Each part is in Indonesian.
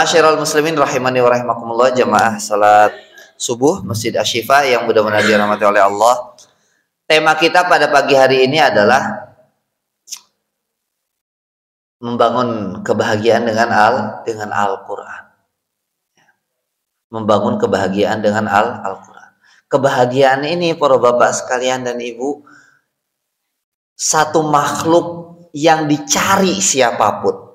Ma'asyiral muslimin rahimani wa rahimakumullah, jamaah salat subuh Masjid Asy-Syifa yang mudah-mudahan dirahmati oleh Allah. Tema kita pada pagi hari ini adalah membangun kebahagiaan dengan Al-Qur'an. Membangun kebahagiaan dengan Al-Qur'an. Kebahagiaan ini para bapak sekalian dan ibu, satu makhluk yang dicari siapapun.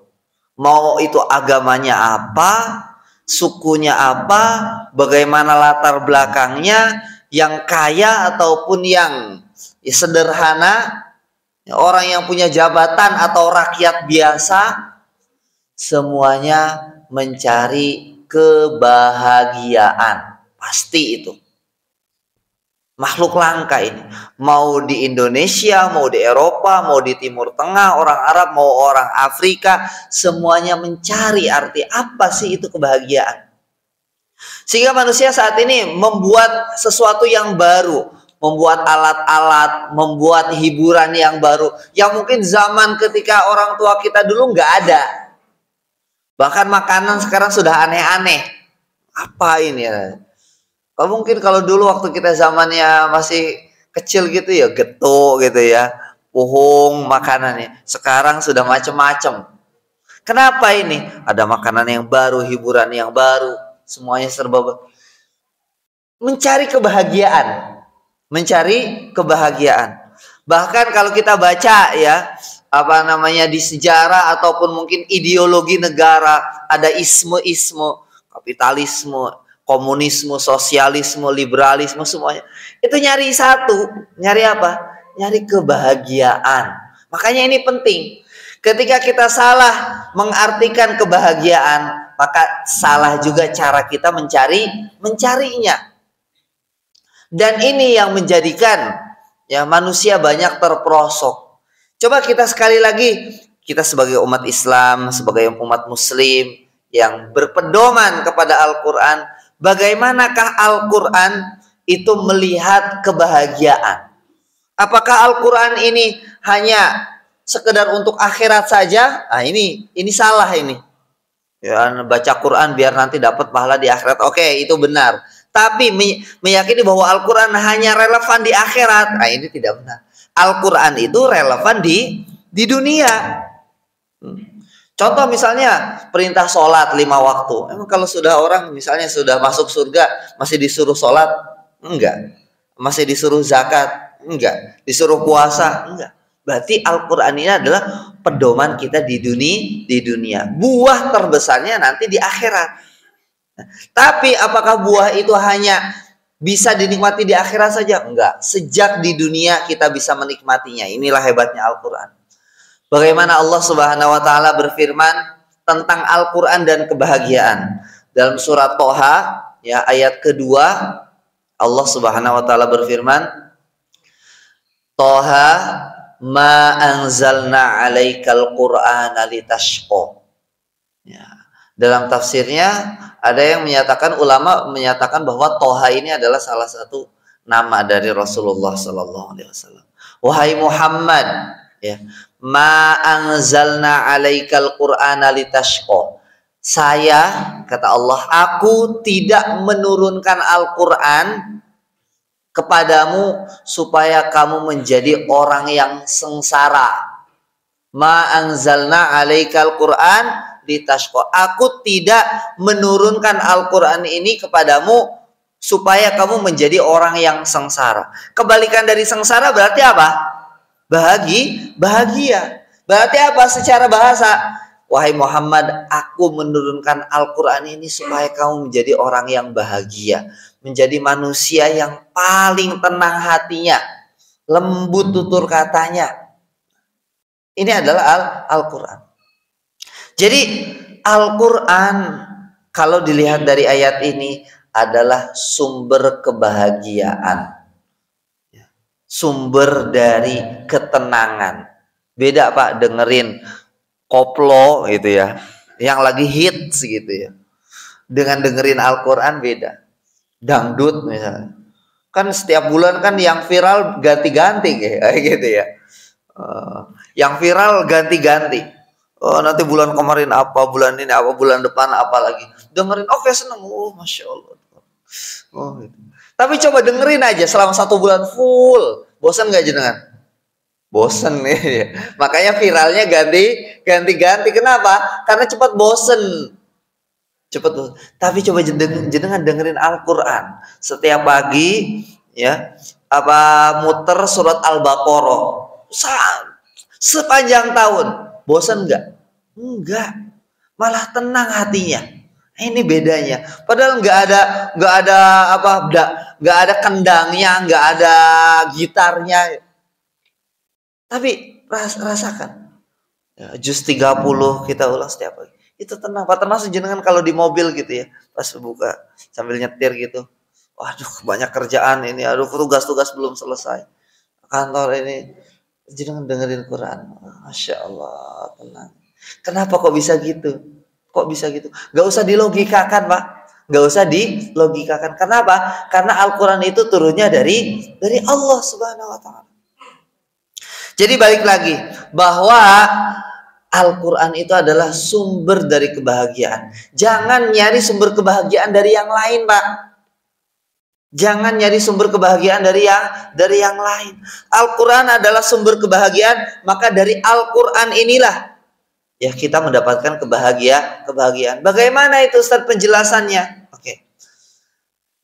Mau itu agamanya apa, sukunya apa, bagaimana latar belakangnya, yang kaya ataupun yang sederhana, orang yang punya jabatan atau rakyat biasa, semuanya mencari kebahagiaan. Pasti itu. Makhluk langka ini. Mau di Indonesia, mau di Eropa, mau di Timur Tengah, orang Arab, mau orang Afrika, semuanya mencari arti apa sih itu kebahagiaan. Sehingga manusia saat ini membuat sesuatu yang baru, membuat alat-alat, membuat hiburan yang baru, yang mungkin zaman ketika orang tua kita dulu nggak ada. Bahkan makanan sekarang sudah aneh-aneh. Apa ini ya? Mungkin kalau dulu waktu kita zamannya masih kecil gitu ya, getuk gitu ya, puhung makanannya. Sekarang sudah macam-macam. Kenapa ini? Ada makanan yang baru, hiburan yang baru, semuanya serba baru. Mencari kebahagiaan. Mencari kebahagiaan. Bahkan kalau kita baca ya, di sejarah ataupun mungkin ideologi negara, ada isme-isme, kapitalisme, komunisme, sosialisme, liberalisme, semuanya. Itu nyari satu. Nyari apa? Nyari kebahagiaan. Makanya ini penting. Ketika kita salah mengartikan kebahagiaan, maka salah juga cara kita mencarinya. Dan ini yang menjadikan ya manusia banyak terperosok. Coba kita sekali lagi, kita sebagai umat Islam, sebagai umat muslim yang berpedoman kepada Al-Quran, bagaimanakah Al-Quran itu melihat kebahagiaan? Apakah Al-Quran ini hanya sekedar untuk akhirat saja? Nah, ini salah ini. Ya, baca Quran biar nanti dapat pahala di akhirat. Oke, itu benar. Tapi meyakini bahwa Al-Quran hanya relevan di akhirat, nah ini tidak benar. Al-Quran itu relevan di dunia. Contoh misalnya perintah sholat 5 waktu. Emang kalau sudah orang misalnya sudah masuk surga masih disuruh sholat? Enggak. Masih disuruh zakat? Enggak. Disuruh puasa? Enggak. Berarti Al-Quran ini adalah pedoman kita di dunia. Buah terbesarnya nanti di akhirat. Tapi apakah buah itu hanya bisa dinikmati di akhirat saja? Enggak. Sejak di dunia kita bisa menikmatinya. Inilah hebatnya Al-Quran. Bagaimana Allah Subhanahu wa taala berfirman tentang Al-Qur'an dan kebahagiaan. Dalam surat Thaha ya ayat kedua, Allah Subhanahu wa taala berfirman, "Thaha ma anzalna 'alaikal Qur'ana litashqa." Ya. Dalam tafsirnya ada yang menyatakan, ulama menyatakan bahwa Thaha ini adalah salah satu nama dari Rasulullah sallallahu alaihi wasallam. Wahai Muhammad, ya, ma anzalna 'alaikal Qur'ana litashqa. Saya, kata Allah, aku tidak menurunkan Al-Qur'an kepadamu supaya kamu menjadi orang yang sengsara. Ma anzalna 'alaikal Qur'an litashqa. Aku tidak menurunkan Al-Qur'an ini kepadamu supaya kamu menjadi orang yang sengsara. Kebalikan dari sengsara berarti apa? Bahagia. Berarti apa secara bahasa? Wahai Muhammad, aku menurunkan Al-Quran ini supaya kamu menjadi orang yang bahagia, menjadi manusia yang paling tenang hatinya, lembut tutur katanya. Ini adalah Al-Quran. Jadi Al-Quran kalau dilihat dari ayat ini adalah sumber kebahagiaan, sumber dari ketenangan. Beda Pak dengerin koplo gitu ya, yang lagi hits gitu ya, dengan dengerin Al-Quran beda. Dangdut misalnya, kan setiap bulan kan yang viral ganti-ganti kayak gitu ya. Yang viral ganti-ganti. Oh, nanti bulan kemarin apa, bulan ini apa, bulan depan apa lagi. Dengerin, oke seneng. Oh, Masya Allah. Oh, gitu. Tapi coba dengerin aja selama 1 bulan full. Bosan nggak jenengan? Bosen nih. Makanya viralnya ganti. Kenapa? Karena cepat bosen. Cepat bosen. Tapi coba jenengan dengerin Al-Qur'an setiap pagi ya. Apa muter surat Al-Baqarah sepanjang tahun. Bosen enggak? Enggak. Malah tenang hatinya. Ini bedanya. Padahal nggak ada apa, nggak ada kendangnya, nggak ada gitarnya. Tapi rasakan. Ya, juz 30 kita ulang setiap pagi. Itu tenang. Pak, termasuk jenengan kalau di mobil gitu ya, pas buka sambil nyetir gitu. Waduh, banyak kerjaan ini. Aduh, tugas-tugas belum selesai. Kantor ini, jenengan dengerin Quran. Masya Allah, tenang. Kenapa kok bisa gitu? Kok bisa gitu? Gak usah dilogikakan, Pak. Gak usah dilogikakan. Kenapa? Karena Al-Quran itu turunnya dari Allah Subhanahu Wa Taala. Jadi balik lagi bahwa Al-Quran itu adalah sumber dari kebahagiaan. Jangan nyari sumber kebahagiaan dari yang lain, Pak. Jangan nyari sumber kebahagiaan dari yang lain. Al-Quran adalah sumber kebahagiaan, maka dari Al-Quran inilah ya kita mendapatkan kebahagiaan. Bagaimana itu Ustaz penjelasannya? Oke.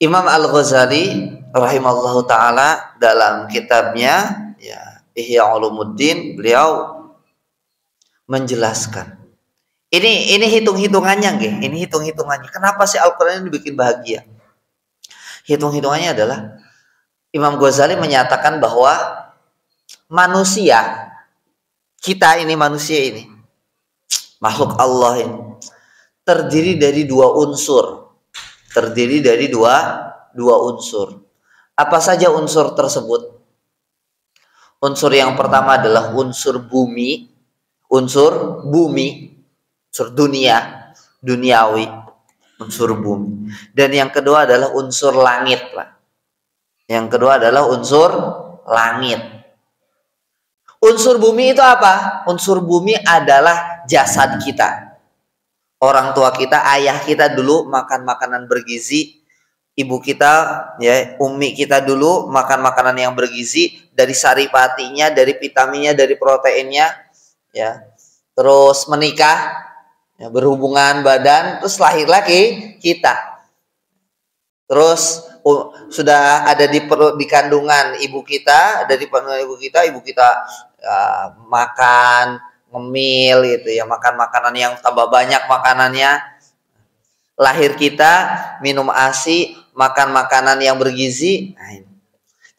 Imam Al-Ghazali rahimallahu taala dalam kitabnya ya Ihya Ulumuddin, beliau menjelaskan. Ini hitung-hitungannya nggih. Ini hitung-hitungannya. Kenapa sih Al-Qur'an ini bikin bahagia? Hitung-hitungannya adalah Imam Ghazali menyatakan bahwa manusia, kita ini manusia ini, makhluk Allah ini terdiri dari dua unsur. Terdiri dari dua unsur. Apa saja unsur tersebut? Unsur yang pertama adalah unsur bumi, unsur duniawi, unsur bumi. Dan yang kedua adalah unsur langit, Pak. Yang kedua adalah unsur langit. Unsur bumi itu apa? Unsur bumi adalah jasad kita. Orang tua kita, ayah kita dulu makan makanan bergizi. Ibu kita, ya, umi kita dulu makan makanan yang bergizi, dari saripatinya, dari vitaminnya, dari proteinnya, ya. Terus menikah, ya, berhubungan badan, terus lahir lagi kita. Terus sudah ada di perut, di kandungan ibu kita, ibu kita makan, ngemil gitu ya, makan makanan yang tambah banyak makanannya. Lahir kita, minum ASI, makan makanan yang bergizi. Nah, ini.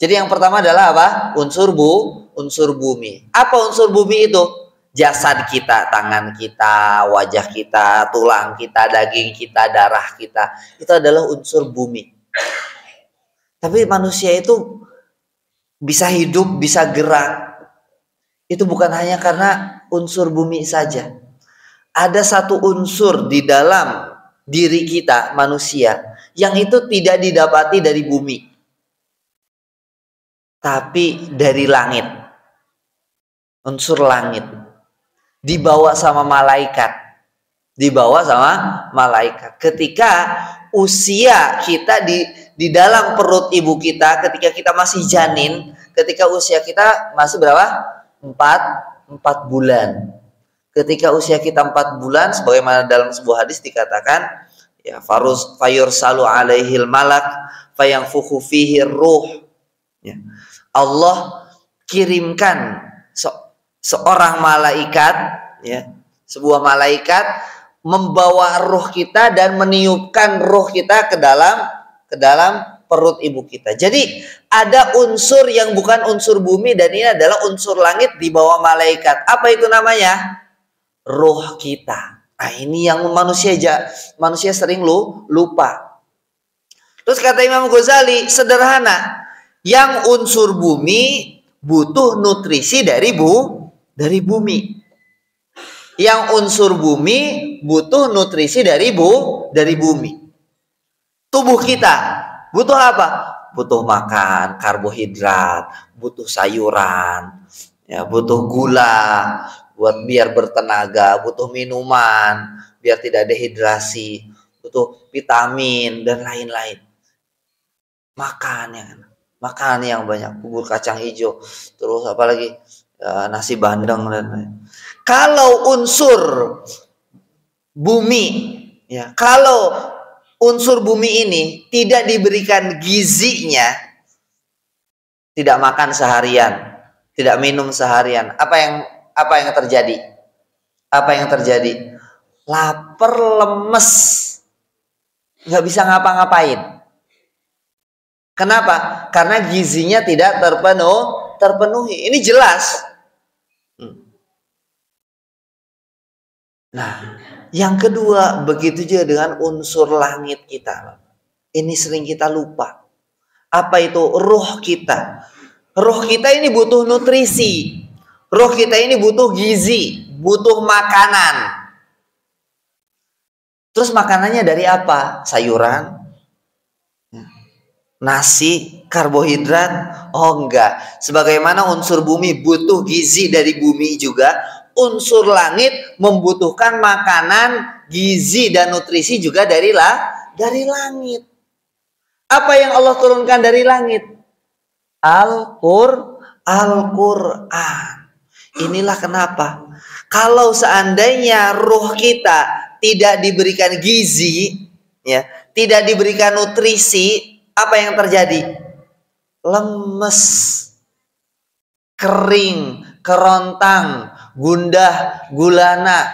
Jadi yang pertama adalah apa? Unsur bumi. Apa unsur bumi itu? Jasad kita, tangan kita, wajah kita, tulang kita, daging kita, darah kita. Itu adalah unsur bumi. Tapi manusia itu bisa hidup, bisa gerak. Itu bukan hanya karena unsur bumi saja. Ada satu unsur di dalam diri kita manusia yang itu tidak didapati dari bumi, tapi dari langit. Unsur langit dibawa sama malaikat. Ketika usia kita di dalam perut ibu kita, ketika kita masih janin, ketika usia kita masih berapa? 4 bulan. Ketika usia kita 4 bulan, sebagaimana dalam sebuah hadis dikatakan, ya, fayursalu alaihil malak fayanfukhu fihi ruh. Ya. Allah kirimkan seorang malaikat, ya, sebuah malaikat membawa ruh kita dan meniupkan ruh kita ke dalam perut ibu kita. Jadi ada unsur yang bukan unsur bumi, dan ini adalah unsur langit di bawah malaikat. Apa itu namanya? Ruh kita. Nah, ini yang manusia sering lupa. Terus kata Imam Ghazali, sederhana, yang unsur bumi butuh nutrisi dari bumi. Yang unsur bumi butuh nutrisi dari bumi. Tubuh kita butuh apa? Butuh makan karbohidrat, butuh sayuran, ya, butuh gula, buat biar bertenaga, butuh minuman, biar tidak dehidrasi, butuh vitamin dan lain-lain. Makan yang banyak, bubur kacang hijau, terus apalagi nasi bandeng dan lain. Kalau unsur bumi, ya, kalau unsur bumi ini tidak diberikan gizinya, tidak makan seharian, tidak minum seharian, apa yang terjadi? Apa yang terjadi? Lapar, lemes, nggak bisa ngapa-ngapain. Kenapa? Karena gizinya tidak terpenuhi. Ini jelas. Nah, yang kedua, begitu juga dengan unsur langit kita. Ini sering kita lupa. Apa itu? Ruh kita. Ruh kita ini butuh nutrisi. Ruh kita ini butuh gizi, butuh makanan. Terus makanannya dari apa? Sayuran, nasi, karbohidrat? Oh enggak. Sebagaimana unsur bumi butuh gizi dari bumi juga, unsur langit membutuhkan makanan, gizi dan nutrisi juga dari langit. Apa yang Allah turunkan dari langit? Al-Qur'an. Inilah kenapa kalau seandainya ruh kita tidak diberikan gizi, ya, tidak diberikan nutrisi, apa yang terjadi? Lemes, kering, kerontang, gundah, gulana.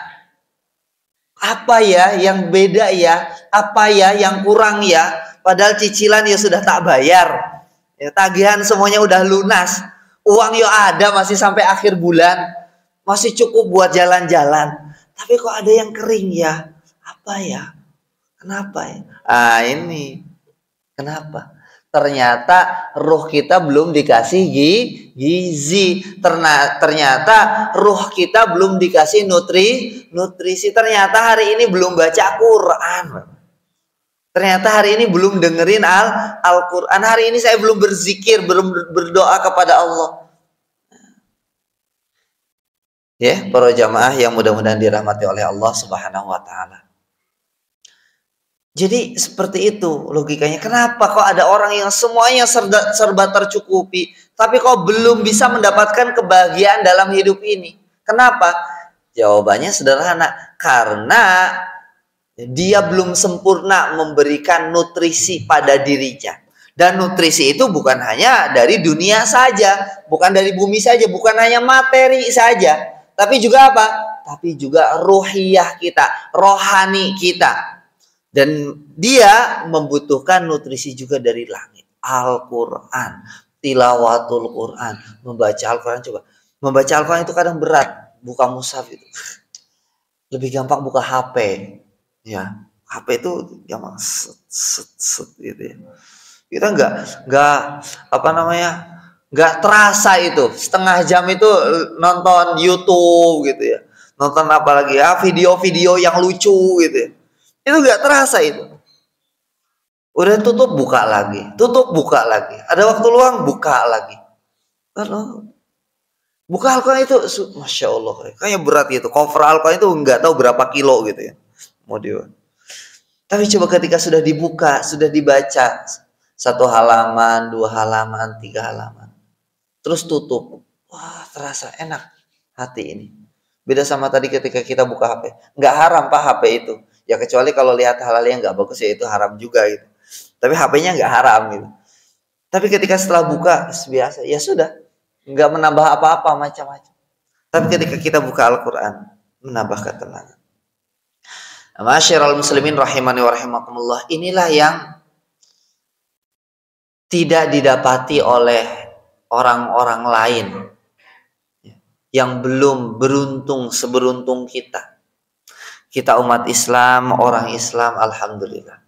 Apa ya yang beda ya? Apa ya yang kurang ya? Padahal cicilan ya sudah tak bayar. Ya, tagihan semuanya udah lunas. Uang ya ada masih sampai akhir bulan. Masih cukup buat jalan-jalan. Tapi kok ada yang kering ya? Apa ya? Kenapa ya? Ini. Kenapa? Ternyata ruh kita belum dikasih gizi. Ternyata ruh kita belum dikasih nutrisi. Ternyata hari ini belum baca Quran. Ternyata hari ini belum dengerin Al-Quran. Hari ini saya belum berzikir, belum berdoa kepada Allah. Ya, para jamaah yang mudah-mudahan dirahmati oleh Allah Subhanahu wa taala. Jadi seperti itu logikanya. Kenapa kok ada orang yang semuanya serba tercukupi, tapi kok belum bisa mendapatkan kebahagiaan dalam hidup ini? Kenapa? Jawabannya sederhana. Karena dia belum sempurna memberikan nutrisi pada dirinya. Dan nutrisi itu bukan hanya dari dunia saja, bukan dari bumi saja, bukan hanya materi saja, tapi juga apa? Tapi juga ruhiyah kita, rohani kita. Dan dia membutuhkan nutrisi juga dari langit. Al-Quran, tilawatul Quran, membaca Al-Quran. Coba, membaca Al-Quran itu kadang berat. Buka mushaf itu lebih gampang buka HP. Ya, HP itu gampang set gitu ya. Kita nggak terasa itu setengah jam itu nonton YouTube gitu ya, nonton apalagi ya video-video yang lucu gitu ya. Itu nggak terasa itu. Udah tutup buka lagi, ada waktu luang buka lagi. Kalau buka Al-Quran itu Masya Allah kayaknya berat gitu. Cover Al-Quran itu nggak tahu berapa kilo gitu ya. Tapi coba ketika sudah dibuka, sudah dibaca 1 halaman, 2 halaman, 3 halaman, terus tutup, wah terasa enak hati ini. Beda sama tadi ketika kita buka HP. Nggak haram Pak HP itu, ya kecuali kalau lihat hal-hal yang nggak bagus ya itu haram juga gitu. Tapi HP-nya nggak haram gitu. Tapi ketika setelah buka biasa, ya sudah, nggak menambah apa-apa macam-macam. Tapi ketika kita buka Al-Quran, menambah ketenangan. Masyiral muslimin rahimani wa rahimakumullah. Inilah yang tidak didapati oleh orang-orang lain yang belum beruntung seberuntung kita. Kita umat Islam, orang Islam, alhamdulillah.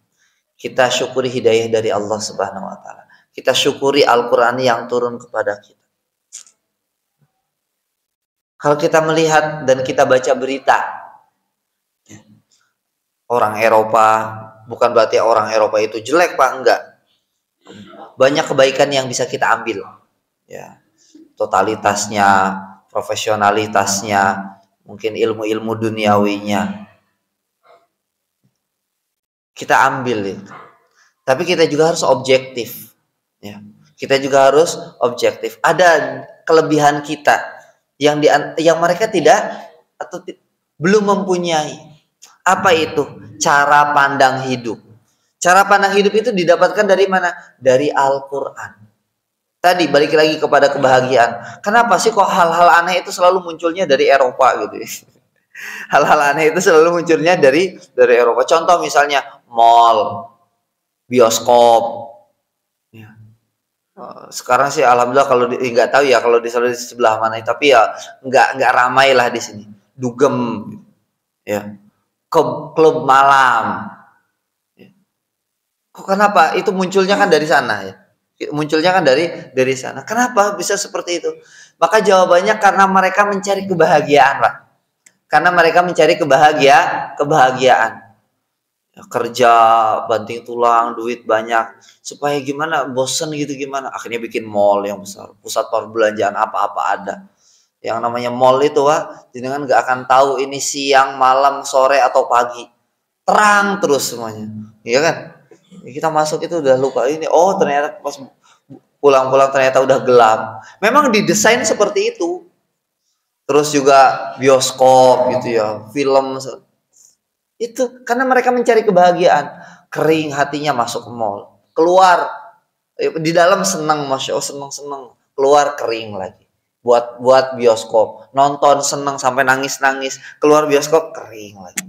Kita syukuri hidayah dari Allah Subhanahu wa taala. Kita syukuri Al-Quran yang turun kepada kita. Kalau kita melihat dan kita baca berita orang Eropa, bukan berarti orang Eropa itu jelek Pak, enggak. Banyak kebaikan yang bisa kita ambil. Ya. Totalitasnya, profesionalitasnya, mungkin ilmu-ilmu duniawinya kita ambil itu. Tapi kita juga harus objektif, ya. Kita juga harus objektif. Ada kelebihan kita yang mereka tidak atau belum mempunyai. Apa itu? Cara pandang hidup. Cara pandang hidup itu didapatkan dari mana? Dari Al-Quran. Tadi balik lagi kepada kebahagiaan. Kenapa sih kok hal-hal aneh itu selalu munculnya dari Eropa gitu ya? Hal-hal aneh itu selalu munculnya dari Eropa. Contoh misalnya mall, bioskop. Ya. Sekarang sih alhamdulillah kalau nggak tahu ya kalau di sebelah mana, tapi ya nggak ramai lah di sini. Dugem, ya. Klub malam. Ya. Kok kenapa? Itu munculnya kan dari sana ya. Munculnya kan dari sana. Kenapa bisa seperti itu? Maka jawabannya karena mereka mencari kebahagiaan, Pak. Karena mereka mencari kebahagiaan. Ya, kerja banting tulang, duit banyak, supaya gimana? Bosen gitu gimana? Akhirnya bikin mall yang besar, pusat perbelanjaan apa-apa ada. Yang namanya mall itu, Pak, jenengan nggak akan tahu ini siang, malam, sore atau pagi. Terang terus semuanya. Iya kan? Kita masuk itu udah lupa ini. Oh, ternyata pas pulang-pulang ternyata udah gelap. Memang didesain seperti itu. Terus juga bioskop gitu ya, film itu karena mereka mencari kebahagiaan. Kering hatinya masuk ke mall, keluar di dalam senang, masya Allah, senang, keluar kering lagi. Buat bioskop, nonton senang sampai nangis, keluar bioskop kering lagi.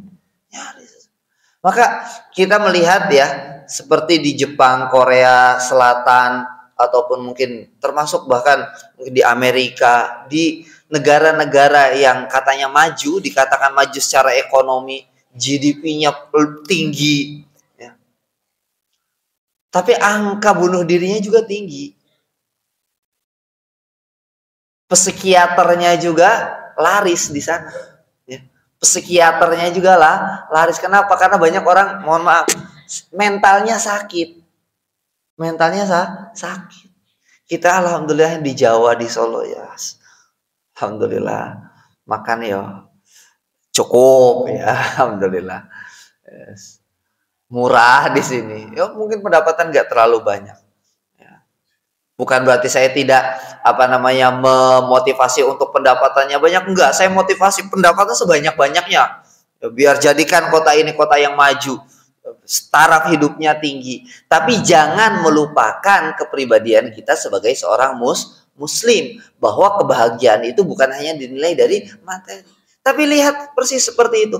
Maka kita melihat ya, seperti di Jepang, Korea Selatan, ataupun mungkin termasuk bahkan di Amerika, di negara-negara yang katanya maju, dikatakan maju secara ekonomi, GDP-nya tinggi, ya. Tapi angka bunuh dirinya juga tinggi. Psikiaternya juga laris di sana. Psikiaternya juga laris. Kenapa? Karena banyak orang, mohon maaf, mentalnya sakit. Sakit. Kita alhamdulillah di Jawa, di Solo ya, alhamdulillah makan ya cukup ya, alhamdulillah. Yes. Murah di sini. Ya mungkin pendapatan nggak terlalu banyak. Bukan berarti saya tidak memotivasi untuk pendapatannya banyak, enggak. Saya motivasi pendapatan sebanyak-banyaknya. Ya, biar jadikan kota ini kota yang maju, taraf hidupnya tinggi. Tapi jangan melupakan kepribadian kita sebagai seorang muslim, bahwa kebahagiaan itu bukan hanya dinilai dari materi. Tapi lihat persis seperti itu.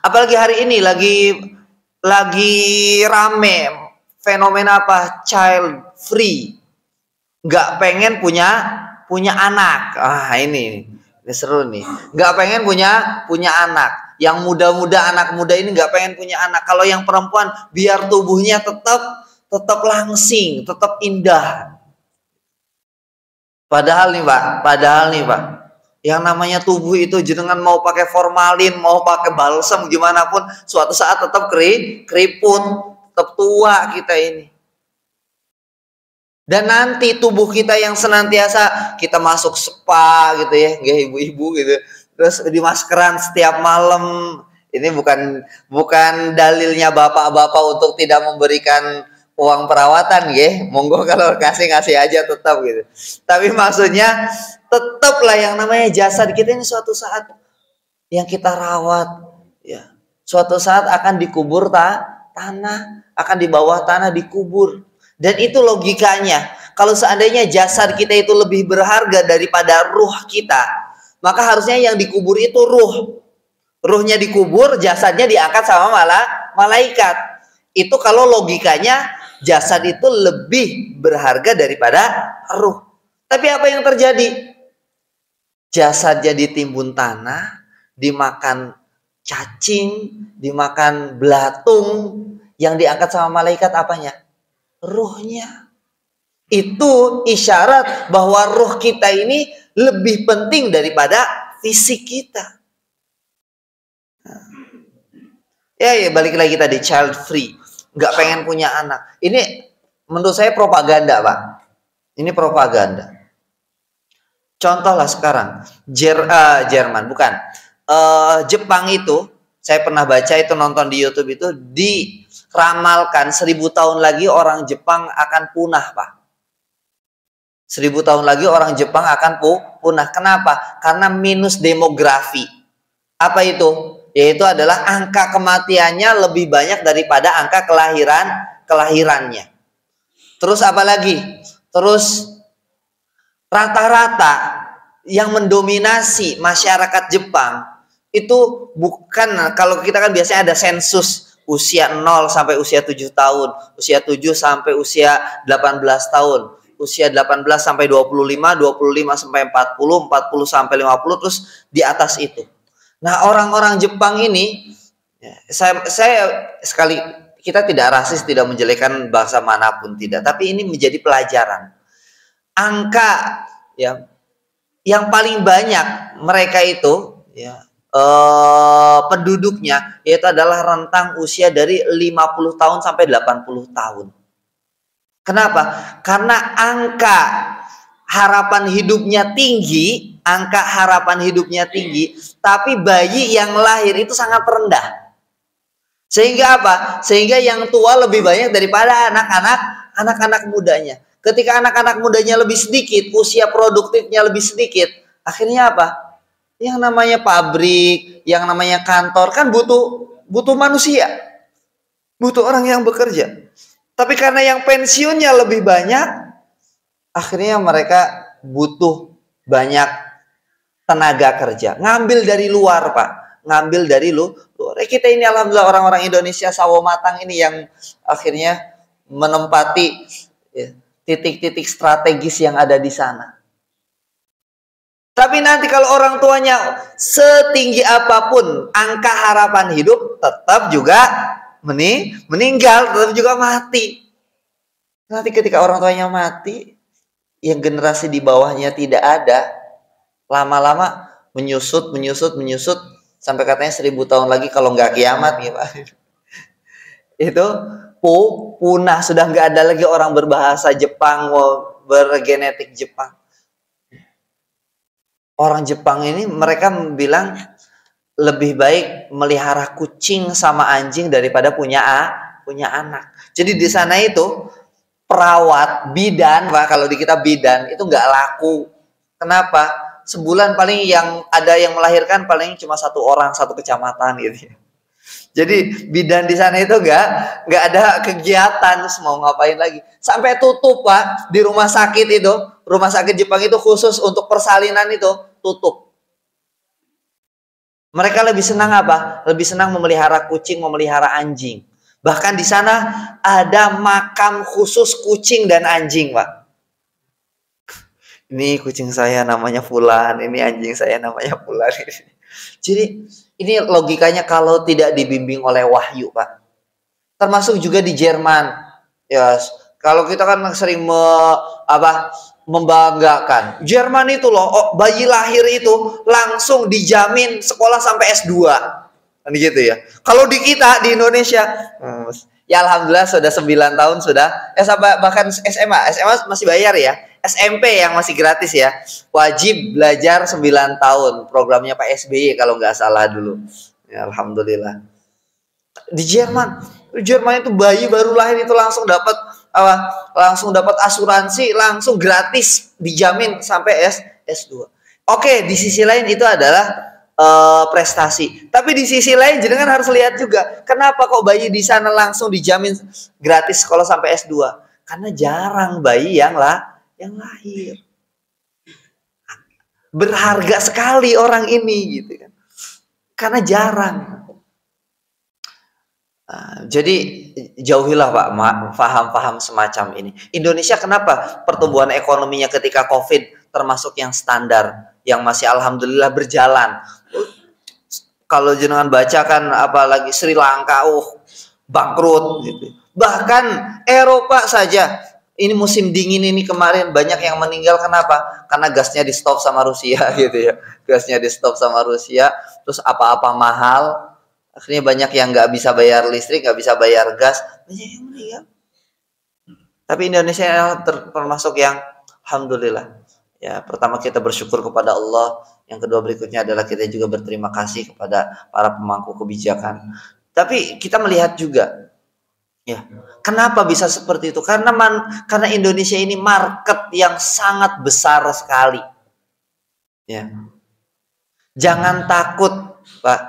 Apalagi hari ini lagi rame fenomena apa? Child free. Nggak pengen punya anak. Ini seru nih. Nggak pengen punya anak. Yang muda-muda, anak muda ini nggak pengen punya anak. Kalau yang perempuan biar tubuhnya tetap langsing, tetap indah. Padahal nih Pak, yang namanya tubuh itu jenengan mau pakai formalin, mau pakai balsam gimana pun, suatu saat tetap keriput, tetap tua kita ini. Dan nanti tubuh kita yang senantiasa kita masuk spa gitu ya, nggak ibu-ibu gitu, terus di maskeran setiap malam. Ini bukan dalilnya bapak-bapak untuk tidak memberikan uang perawatan, ya. Monggo kalau ngasih aja tetap gitu. Tapi maksudnya tetaplah yang namanya jasad kita ini suatu saat yang kita rawat, ya. Suatu saat akan dikubur tanah, akan di bawah tanah dikubur. Dan itu logikanya. Kalau seandainya jasad kita itu lebih berharga daripada ruh kita, maka harusnya yang dikubur itu ruh. Ruhnya dikubur, jasadnya diangkat sama malaikat. Itu kalau logikanya jasad itu lebih berharga daripada ruh. Tapi apa yang terjadi? Jasadnya ditimbun tanah, dimakan cacing, dimakan belatung, yang diangkat sama malaikat apanya? Ruhnya. Itu isyarat bahwa ruh kita ini lebih penting daripada fisik kita. Ya balik lagi tadi, child free, nggak pengen punya anak. Ini menurut saya propaganda, Pak. Ini propaganda. Contoh lah sekarang, Jerman, bukan. Jepang itu, saya pernah baca itu, nonton di YouTube itu, diramalkan 1000 tahun lagi orang Jepang akan punah, Pak. 1000 tahun lagi orang Jepang akan punah. Kenapa? Karena minus demografi. Apa itu? Yaitu adalah angka kematiannya lebih banyak daripada angka kelahirannya. Terus apa lagi? Terus rata-rata yang mendominasi masyarakat Jepang itu bukan, kalau kita kan biasanya ada sensus usia 0 sampai usia 7 tahun, usia 7 sampai usia 18 tahun, usia 18 sampai 25, 25 sampai 40, 40 sampai 50, terus di atas itu. Nah, orang-orang Jepang ini, saya sekali, kita tidak rasis, tidak menjelekkan bangsa manapun, tidak, tapi ini menjadi pelajaran. Angka ya yang paling banyak mereka itu ya penduduknya yaitu adalah rentang usia dari 50 tahun sampai 80 tahun. Kenapa? Karena angka harapan hidupnya tinggi, tapi bayi yang lahir itu sangat rendah. Sehingga apa? Sehingga yang tua lebih banyak daripada anak-anak mudanya. Ketika anak-anak mudanya lebih sedikit, usia produktifnya lebih sedikit, akhirnya apa? Yang namanya pabrik, yang namanya kantor kan butuh manusia, butuh orang yang bekerja. Tapi karena yang pensiunnya lebih banyak, akhirnya mereka butuh banyak tenaga kerja. Ngambil dari luar, Pak. Ngambil dari luar. Kita ini alhamdulillah orang-orang Indonesia sawo matang ini yang akhirnya menempati titik-titik strategis yang ada di sana. Tapi nanti kalau orang tuanya setinggi apapun angka harapan hidup, tetap juga meninggal, tetap juga mati. Nanti ketika orang tuanya mati, yang generasi di bawahnya tidak ada, lama-lama menyusut, sampai katanya 1000 tahun lagi kalau nggak kiamat gitu. Itu punah, sudah nggak ada lagi orang berbahasa Jepang, bergenetik Jepang. Orang Jepang ini mereka bilang lebih baik melihara kucing sama anjing daripada punya anak. Jadi di sana itu perawat, bidan, Pak, kalau di kita bidan itu nggak laku. Kenapa? Sebulan paling yang ada yang melahirkan paling cuma 1 orang, 1 kecamatan gitu. Jadi bidan di sana itu nggak ada kegiatan, mau ngapain lagi? Sampai tutup, Pak, di rumah sakit itu, rumah sakit Jepang itu khusus untuk persalinan itu tutup. Mereka lebih senang apa? Lebih senang memelihara kucing, memelihara anjing. Bahkan di sana ada makam khusus kucing dan anjing, Pak. Ini kucing saya namanya Fulan, ini anjing saya namanya Fulan. Jadi ini logikanya kalau tidak dibimbing oleh wahyu, Pak. Termasuk juga di Jerman. Ya, kalau kita kan sering membanggakan. Jerman itu loh, bayi lahir itu langsung dijamin sekolah sampai S2. Kan gitu ya. Kalau di kita di Indonesia, ya alhamdulillah sudah 9 tahun sudah. Sampai bahkan SMA masih bayar ya. SMP yang masih gratis ya, wajib belajar 9 tahun, programnya Pak SBY kalau nggak salah dulu. Ya, alhamdulillah. Di Jerman itu bayi baru lahir itu langsung dapat asuransi, langsung gratis, dijamin sampai S2. Oke, di sisi lain itu adalah prestasi. Tapi di sisi lain jenengan harus lihat juga, kenapa kok bayi di sana langsung dijamin gratis sekolah sampai S2? Karena jarang bayi yang lahir. Berharga sekali orang ini gitu kan. Karena jarang. Jadi jauhilah, Pak, paham-paham semacam ini. Indonesia kenapa pertumbuhan ekonominya ketika Covid termasuk yang standar, yang masih alhamdulillah berjalan. Kalau jenengan baca kan apalagi Sri Lanka bangkrut gitu. Bahkan Eropa saja, ini musim dingin ini kemarin banyak yang meninggal. Kenapa? Karena gasnya di stop sama Rusia gitu ya. Gasnya di stop sama Rusia, terus apa-apa mahal. Akhirnya banyak yang nggak bisa bayar listrik, nggak bisa bayar gas, banyak yang meninggal. Tapi Indonesia termasuk yang alhamdulillah Ya, pertama kita bersyukur kepada Allah, yang kedua berikutnya adalah kita juga berterima kasih kepada para pemangku kebijakan. Tapi kita melihat juga, ya, kenapa bisa seperti itu? Karena Indonesia ini market yang sangat besar sekali. Ya. Jangan takut, Pak,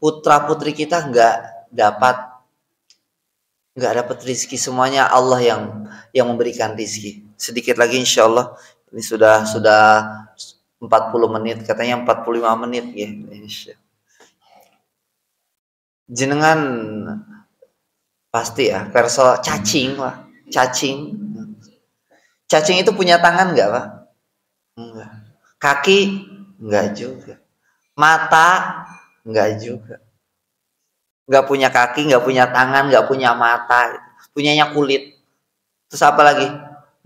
putra putri kita nggak dapat rezeki, semuanya Allah yang memberikan rezeki. Sedikit lagi insya Allah, ini sudah 40 menit, katanya 45 menit ya. Jenengan pasti ya perso cacing, Pak. Cacing itu punya tangan nggak, Pak? Enggak. Kaki enggak juga. Mata enggak juga. Enggak punya kaki, enggak punya tangan, enggak punya mata. Punyanya kulit. Terus apa lagi?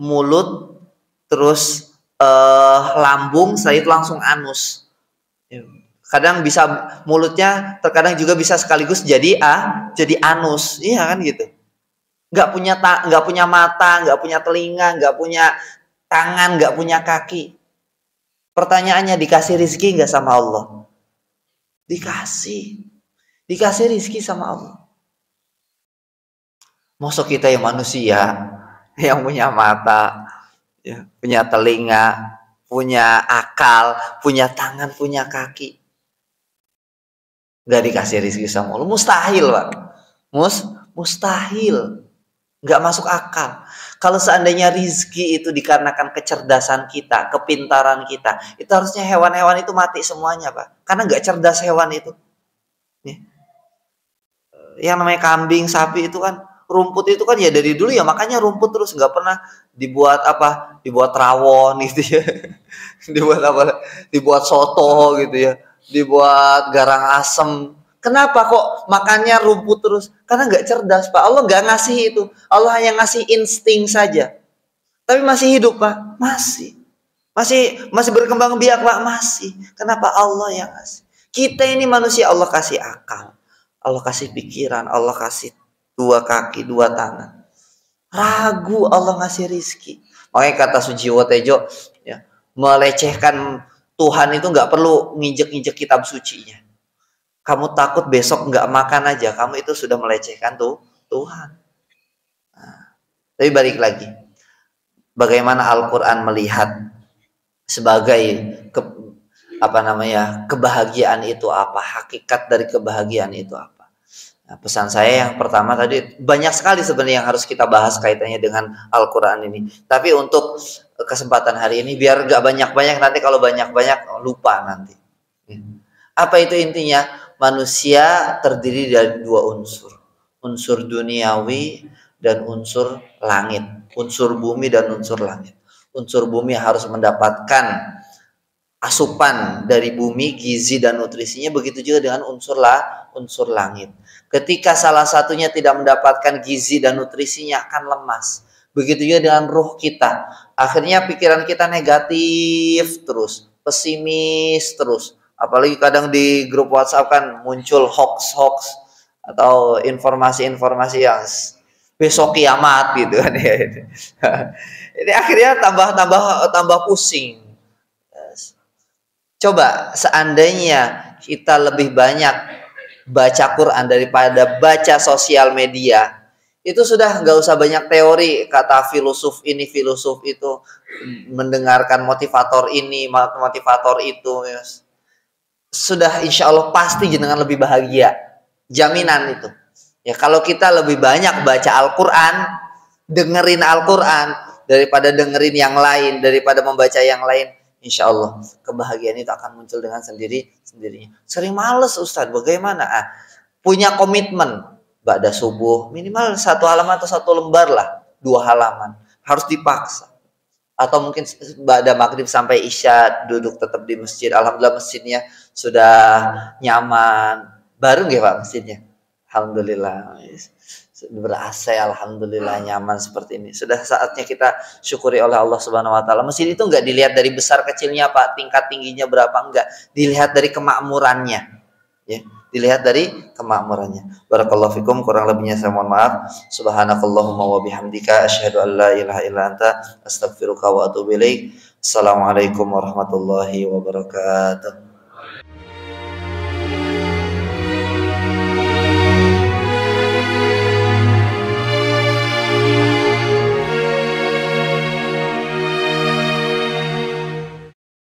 Mulut, terus lambung, setelah itu langsung anus. Kadang bisa mulutnya, terkadang juga bisa sekaligus jadi anus. Iya kan gitu. Enggak punya mata, enggak punya telinga, enggak punya tangan, enggak punya kaki. Pertanyaannya, dikasih rizki nggak sama Allah? Dikasih rizki sama Allah. Masa kita yang manusia, yang punya mata, ya, punya telinga, punya akal, punya tangan, punya kaki, nggak dikasih rizki sama Allah? Mustahil, Pak. Mustahil. Nggak masuk akal. Kalau seandainya rizki itu dikarenakan kecerdasan kita, kepintaran kita, itu harusnya hewan-hewan itu mati semuanya, Pak. Karena nggak cerdas hewan itu. Yang namanya kambing, sapi itu kan, rumput itu kan ya dari dulu ya, makanya rumput terus, nggak pernah dibuat rawon gitu ya. dibuat soto gitu ya, dibuat garang asem. Kenapa kok makannya rumput terus? Karena nggak cerdas, Pak. Allah nggak ngasih itu. Allah hanya ngasih insting saja. Tapi masih hidup, Pak. Masih berkembang biak, Pak. Masih. Kenapa Allah yang ngasih? Kita ini manusia, Allah kasih akal, Allah kasih pikiran, Allah kasih 2 kaki, 2 tangan. Ragu Allah ngasih rizki. Makanya kata Sujiwo Tejo, ya, melecehkan Tuhan itu nggak perlu nginjek-nginjek kitab sucinya. Kamu takut besok nggak makan aja, kamu itu sudah melecehkan Tuhan. Nah, tapi balik lagi, bagaimana Al-Quran melihat sebagai kebahagiaan itu apa, hakikat dari kebahagiaan itu apa? Nah, pesan saya yang pertama tadi, banyak sekali sebenarnya yang harus kita bahas kaitannya dengan Al-Quran ini. Tapi untuk kesempatan hari ini, biar nggak banyak-banyak, nanti kalau banyak-banyak lupa nanti. Apa itu intinya? Manusia terdiri dari 2 unsur. Unsur duniawi dan unsur langit. Unsur bumi dan unsur langit. Unsur bumi harus mendapatkan asupan dari bumi, gizi dan nutrisinya. Begitu juga dengan unsur langit. Ketika salah satunya tidak mendapatkan gizi dan nutrisinya, akan lemas. Begitu juga dengan ruh kita. Akhirnya pikiran kita negatif terus, pesimis terus. Apalagi kadang di grup WhatsApp kan muncul hoax atau informasi-informasi yang besok kiamat gitu kan. Ini akhirnya tambah pusing. Coba seandainya kita lebih banyak baca Quran daripada baca sosial media, itu sudah nggak usah banyak teori, kata filosof ini filosof itu, mendengarkan motivator ini motivator itu, yes. Sudah insya Allah pasti jenengan lebih bahagia, jaminan itu ya. Kalau kita lebih banyak baca Al-Quran, dengerin Al-Quran daripada dengerin yang lain, daripada membaca yang lain, insya Allah kebahagiaan itu akan muncul dengan sendirinya. Sering males Ustadz, bagaimana? Punya komitmen, ba'da subuh minimal 1 halaman atau 1 lembar lah, 2 halaman harus dipaksa. Atau mungkin ba'da maghrib sampai isya duduk tetap di masjid. Alhamdulillah masjidnya sudah nyaman. Baru nggih Pak masjidnya? Alhamdulillah. Ber-AC, alhamdulillah nyaman seperti ini. Sudah saatnya kita syukuri oleh Allah Subhanahu wa taala. Masjid itu enggak dilihat dari besar kecilnya, Pak, tingkat tingginya berapa, enggak. Dilihat dari kemakmurannya. Ya, dilihat dari kemakmurannya. Barakallahu fikum, kurang lebihnya saya mohon maaf. Subhanakallahumma wa bihamdika asyhadu an la ilaha illa anta astaghfiruka wa atubu ilaik. Assalamualaikum warahmatullahi wabarakatuh.